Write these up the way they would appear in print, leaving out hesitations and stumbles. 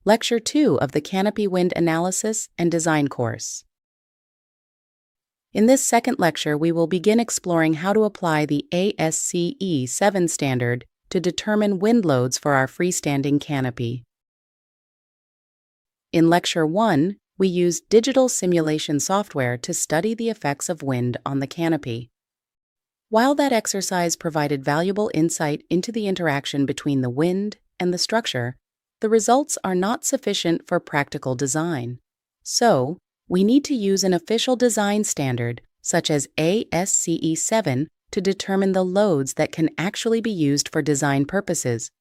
Lecture 2 of the Canopy Wind Analysis and Design course. In this second lecture, we will begin exploring how to apply the ASCE 7 standard to determine wind loads for our freestanding canopy. In Lecture 1, we used digital simulation software to study the effects of wind on the canopy. While that exercise provided valuable insight into the interaction between the wind and the structure, the results are not sufficient for practical design. So, we need to use an official design standard, such as ASCE 7, to determine the loads that can actually be used for design purposes.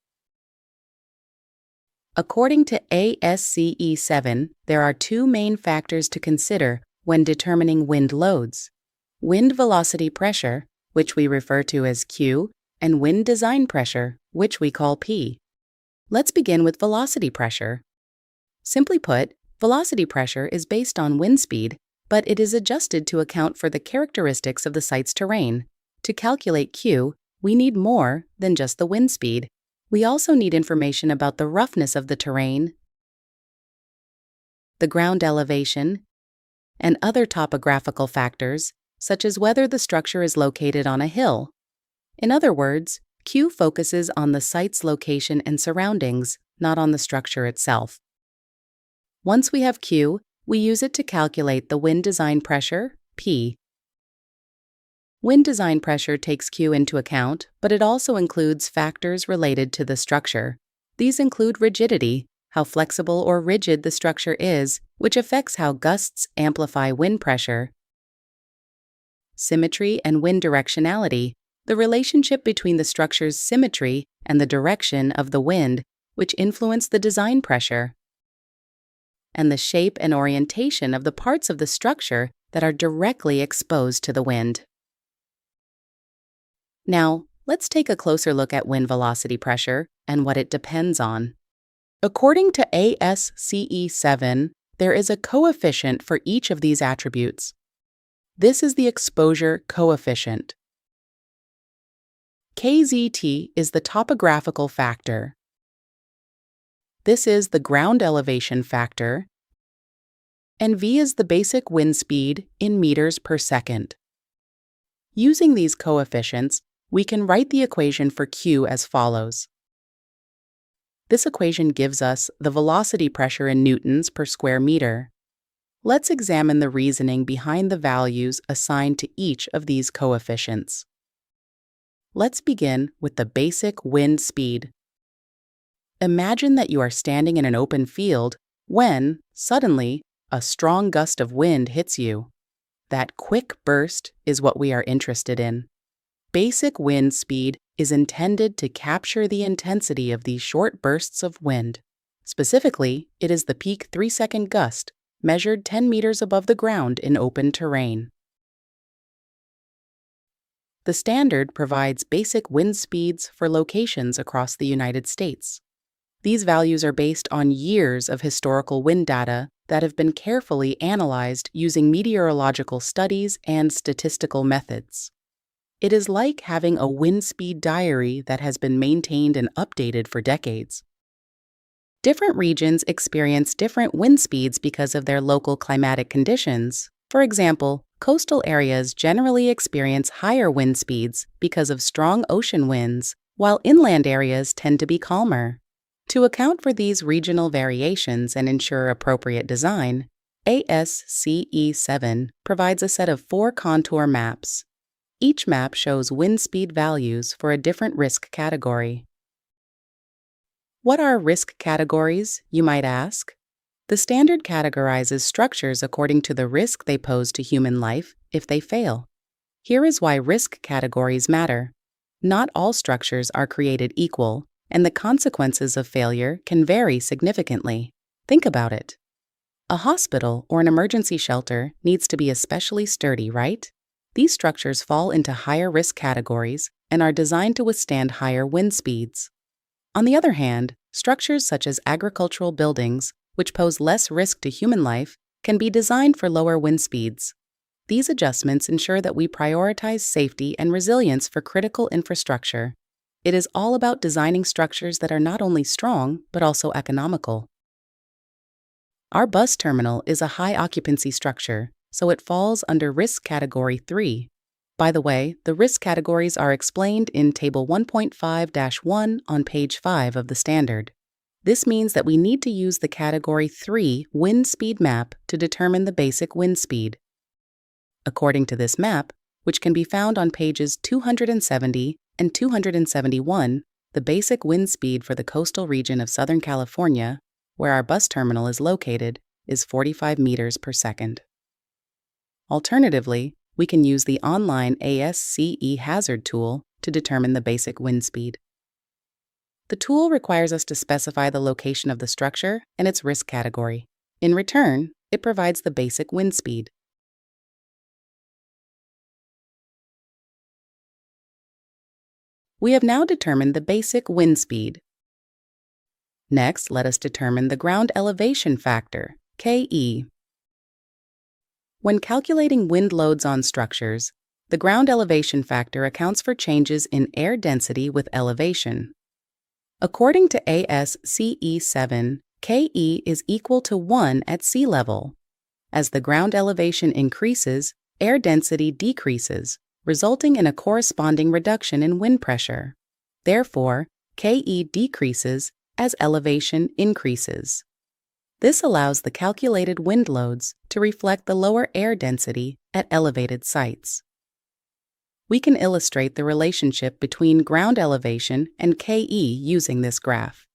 According to ASCE 7, there are two main factors to consider when determining wind loads: wind velocity pressure, which we refer to as Q, and wind design pressure, which we call P. Let's begin with velocity pressure. Simply put, velocity pressure is based on wind speed, but it is adjusted to account for the characteristics of the site's terrain. To calculate Q, we need more than just the wind speed. We also need information about the roughness of the terrain, the ground elevation, and other topographical factors, such as whether the structure is located on a hill. In other words, Q focuses on the site's location and surroundings, not on the structure itself. Once we have Q, we use it to calculate the wind design pressure, P. Wind design pressure takes Q into account, but it also includes factors related to the structure. These include rigidity, how flexible or rigid the structure is, which affects how gusts amplify wind pressure; symmetry and wind directionality, the relationship between the structure's symmetry and the direction of the wind, which influence the design pressure; and the shape and orientation of the parts of the structure that are directly exposed to the wind. Now, let's take a closer look at wind velocity pressure and what it depends on. According to ASCE 7, there is a coefficient for each of these attributes. This is the exposure coefficient. KZT is the topographical factor. This is the ground elevation factor, and V is the basic wind speed in meters per second. Using these coefficients, we can write the equation for Q as follows. This equation gives us the velocity pressure in newtons per square meter. Let's examine the reasoning behind the values assigned to each of these coefficients. Let's begin with the basic wind speed. Imagine that you are standing in an open field when, suddenly, a strong gust of wind hits you. That quick burst is what we are interested in. Basic wind speed is intended to capture the intensity of these short bursts of wind. Specifically, it is the peak 3-second gust, measured 10 meters above the ground in open terrain. The standard provides basic wind speeds for locations across the United States. These values are based on years of historical wind data that have been carefully analyzed using meteorological studies and statistical methods. It is like having a wind speed diary that has been maintained and updated for decades. Different regions experience different wind speeds because of their local climatic conditions. For example, coastal areas generally experience higher wind speeds because of strong ocean winds, while inland areas tend to be calmer. To account for these regional variations and ensure appropriate design, ASCE 7 provides a set of 4 contour maps. Each map shows wind speed values for a different risk category. What are risk categories, you might ask? The standard categorizes structures according to the risk they pose to human life if they fail. Here is why risk categories matter. Not all structures are created equal, and the consequences of failure can vary significantly. Think about it. A hospital or an emergency shelter needs to be especially sturdy, right? These structures fall into higher risk categories and are designed to withstand higher wind speeds. On the other hand, structures such as agricultural buildings, which pose less risk to human life, can be designed for lower wind speeds. These adjustments ensure that we prioritize safety and resilience for critical infrastructure. It is all about designing structures that are not only strong, but also economical. Our bus terminal is a high occupancy structure, so it falls under Risk Category 3. By the way, the risk categories are explained in Table 1.5-1 on page 5 of the standard. This means that we need to use the Category 3 wind speed map to determine the basic wind speed. According to this map, which can be found on pages 270 and 271, the basic wind speed for the coastal region of Southern California, where our bus terminal is located, is 45 meters per second. Alternatively, we can use the online ASCE hazard tool to determine the basic wind speed. The tool requires us to specify the location of the structure and its risk category. In return, it provides the basic wind speed. We have now determined the basic wind speed. Next, let us determine the ground elevation factor, KE. When calculating wind loads on structures, the ground elevation factor accounts for changes in air density with elevation. According to ASCE 7, KE is equal to 1 at sea level. As the ground elevation increases, air density decreases, resulting in a corresponding reduction in wind pressure. Therefore, KE decreases as elevation increases. This allows the calculated wind loads to reflect the lower air density at elevated sites. We can illustrate the relationship between ground elevation and KE using this graph.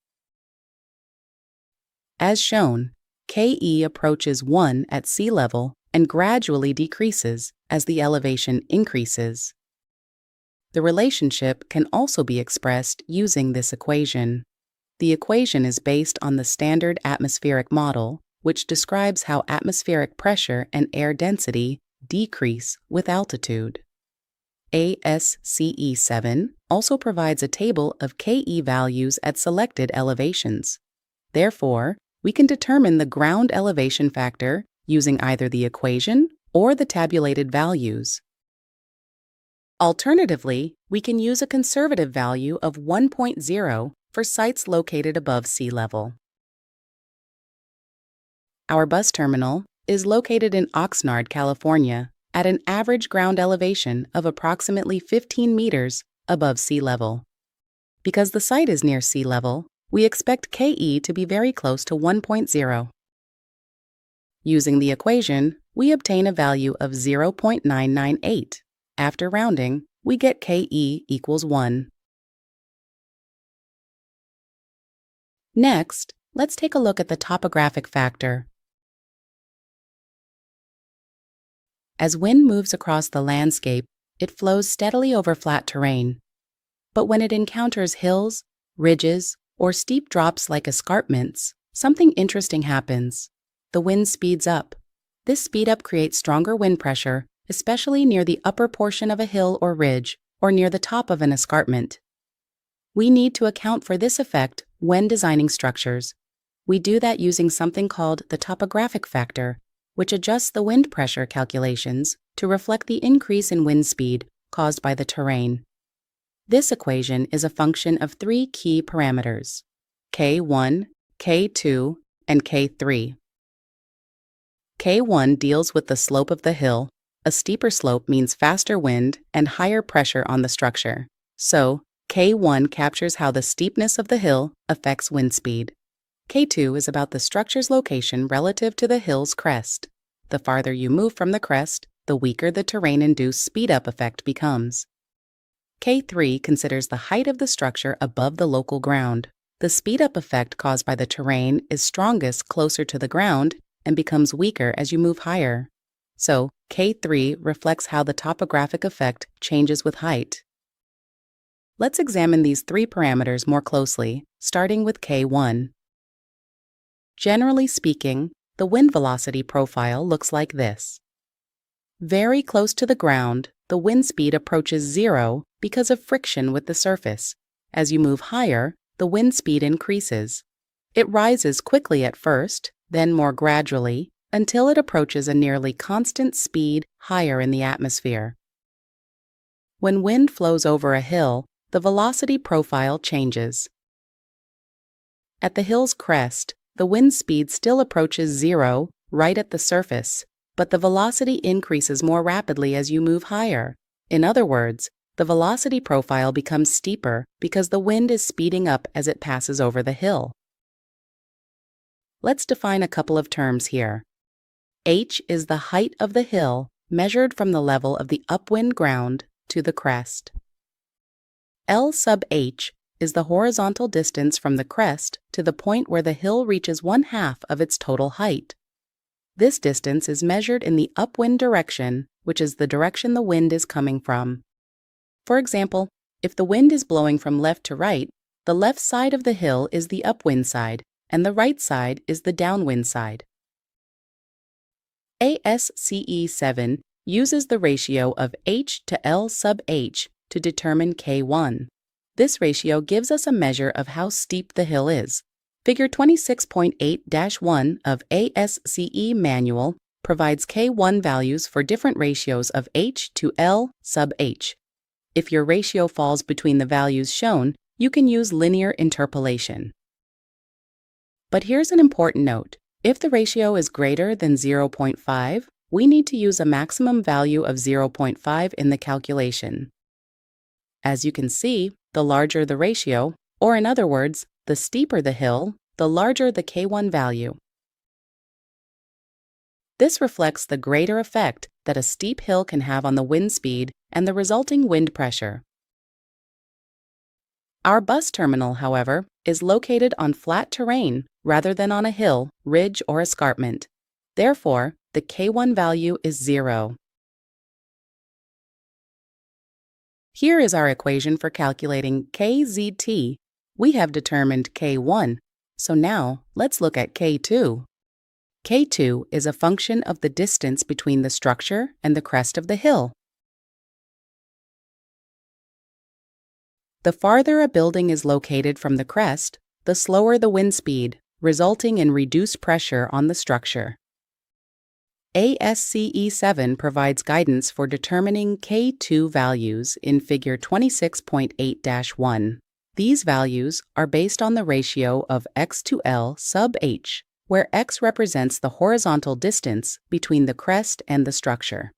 As shown, KE approaches 1 at sea level and gradually decreases as the elevation increases. The relationship can also be expressed using this equation. The equation is based on the standard atmospheric model, which describes how atmospheric pressure and air density decrease with altitude. ASCE 7 also provides a table of KE values at selected elevations. Therefore, we can determine the ground elevation factor using either the equation or the tabulated values. Alternatively, we can use a conservative value of 1.0 for sites located above sea level. Our bus terminal is located in Oxnard, California, at an average ground elevation of approximately 15 meters above sea level. Because the site is near sea level, we expect KE to be very close to 1.0. Using the equation, we obtain a value of 0.998. After rounding, we get KE equals 1. Next, let's take a look at the topographic factor. As wind moves across the landscape, it flows steadily over flat terrain. But when it encounters hills, ridges, or steep drops like escarpments, something interesting happens. The wind speeds up. This speed up creates stronger wind pressure, especially near the upper portion of a hill or ridge, or near the top of an escarpment. We need to account for this effect when designing structures. We do that using something called the topographic factor, which adjusts the wind pressure calculations to reflect the increase in wind speed caused by the terrain. This equation is a function of 3 key parameters: K1, K2, and K3. K1 deals with the slope of the hill. A steeper slope means faster wind and higher pressure on the structure. So, K1 captures how the steepness of the hill affects wind speed. K2 is about the structure's location relative to the hill's crest. The farther you move from the crest, the weaker the terrain-induced speed-up effect becomes. K3 considers the height of the structure above the local ground. The speed-up effect caused by the terrain is strongest closer to the ground and becomes weaker as you move higher. So, K3 reflects how the topographic effect changes with height. Let's examine these 3 parameters more closely, starting with K1. Generally speaking, the wind velocity profile looks like this. Very close to the ground, the wind speed approaches 0 because of friction with the surface. As you move higher, the wind speed increases. It rises quickly at first, then more gradually, until it approaches a nearly constant speed higher in the atmosphere. When wind flows over a hill, the velocity profile changes. At the hill's crest, the wind speed still approaches zero right at the surface, but the velocity increases more rapidly as you move higher. In other words, the velocity profile becomes steeper because the wind is speeding up as it passes over the hill. Let's define a couple of terms here. H is the height of the hill measured from the level of the upwind ground to the crest. L sub h is the horizontal distance from the crest to the point where the hill reaches 1/2 of its total height. This distance is measured in the upwind direction, which is the direction the wind is coming from. For example, if the wind is blowing from left to right, the left side of the hill is the upwind side, and the right side is the downwind side. ASCE 7 uses the ratio of h to L sub h to determine K1. This ratio gives us a measure of how steep the hill is. Figure 26.8-1 of ASCE manual provides K1 values for different ratios of h to L sub h. If your ratio falls between the values shown, you can use linear interpolation. But here's an important note. If the ratio is greater than 0.5, we need to use a maximum value of 0.5 in the calculation. As you can see, the larger the ratio, or in other words, the steeper the hill, the larger the K1 value. This reflects the greater effect that a steep hill can have on the wind speed and the resulting wind pressure. Our bus terminal, however, is located on flat terrain rather than on a hill, ridge, or escarpment. Therefore, the K1 value is 0. Here is our equation for calculating KZT. We have determined K1, so now let's look at K2. K2 is a function of the distance between the structure and the crest of the hill. The farther a building is located from the crest, the slower the wind speed, resulting in reduced pressure on the structure. ASCE 7 provides guidance for determining K2 values in Figure 26.8-1. These values are based on the ratio of x to L sub h, where x represents the horizontal distance between the crest and the structure.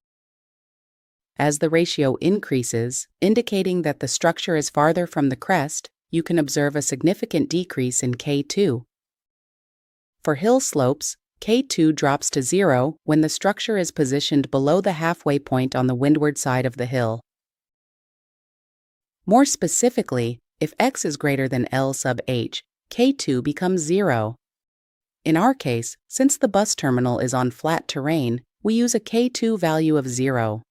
As the ratio increases, indicating that the structure is farther from the crest, you can observe a significant decrease in K2. For hill slopes, K2 drops to 0 when the structure is positioned below the halfway point on the windward side of the hill. More specifically, if x is greater than L sub h, K2 becomes 0. In our case, since the bus terminal is on flat terrain, we use a K2 value of 0.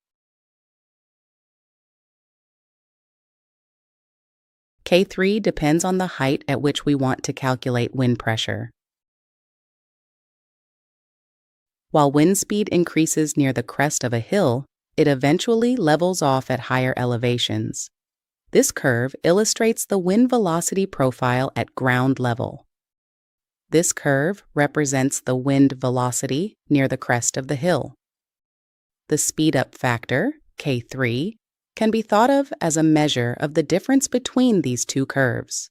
K3 depends on the height at which we want to calculate wind pressure. While wind speed increases near the crest of a hill, it eventually levels off at higher elevations. This curve illustrates the wind velocity profile at ground level. This curve represents the wind velocity near the crest of the hill. The speed-up factor, K3, can be thought of as a measure of the difference between these two curves.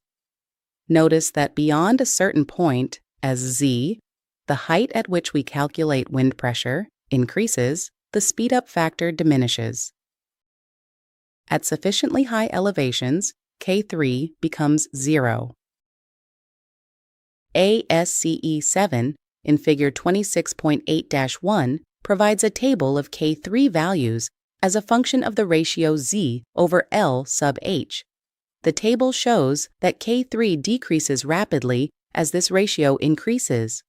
Notice that beyond a certain point, as Z, the height at which we calculate wind pressure increases, the speed-up factor diminishes. At sufficiently high elevations, K3 becomes 0. ASCE 7 in Figure 26.8-1 provides a table of K3 values as a function of the ratio Z over L sub h. The table shows that K3 decreases rapidly as this ratio increases.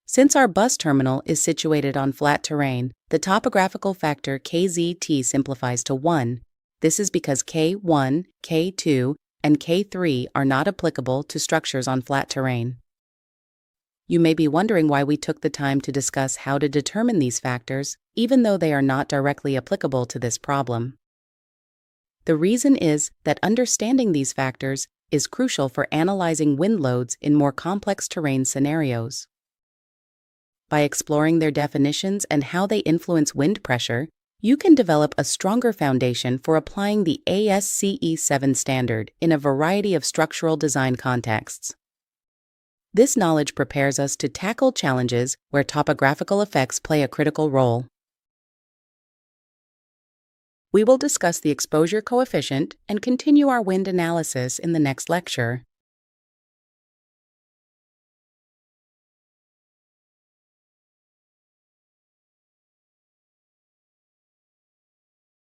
Since our bus terminal is situated on flat terrain, the topographical factor KZT simplifies to 1. This is because K1, K2, and K3 are not applicable to structures on flat terrain. You may be wondering why we took the time to discuss how to determine these factors, even though they are not directly applicable to this problem. The reason is that understanding these factors is crucial for analyzing wind loads in more complex terrain scenarios. By exploring their definitions and how they influence wind pressure, You can develop a stronger foundation for applying the ASCE 7 standard in a variety of structural design contexts. This knowledge prepares us to tackle challenges where topographical effects play a critical role. We will discuss the exposure coefficient and continue our wind analysis in the next lecture.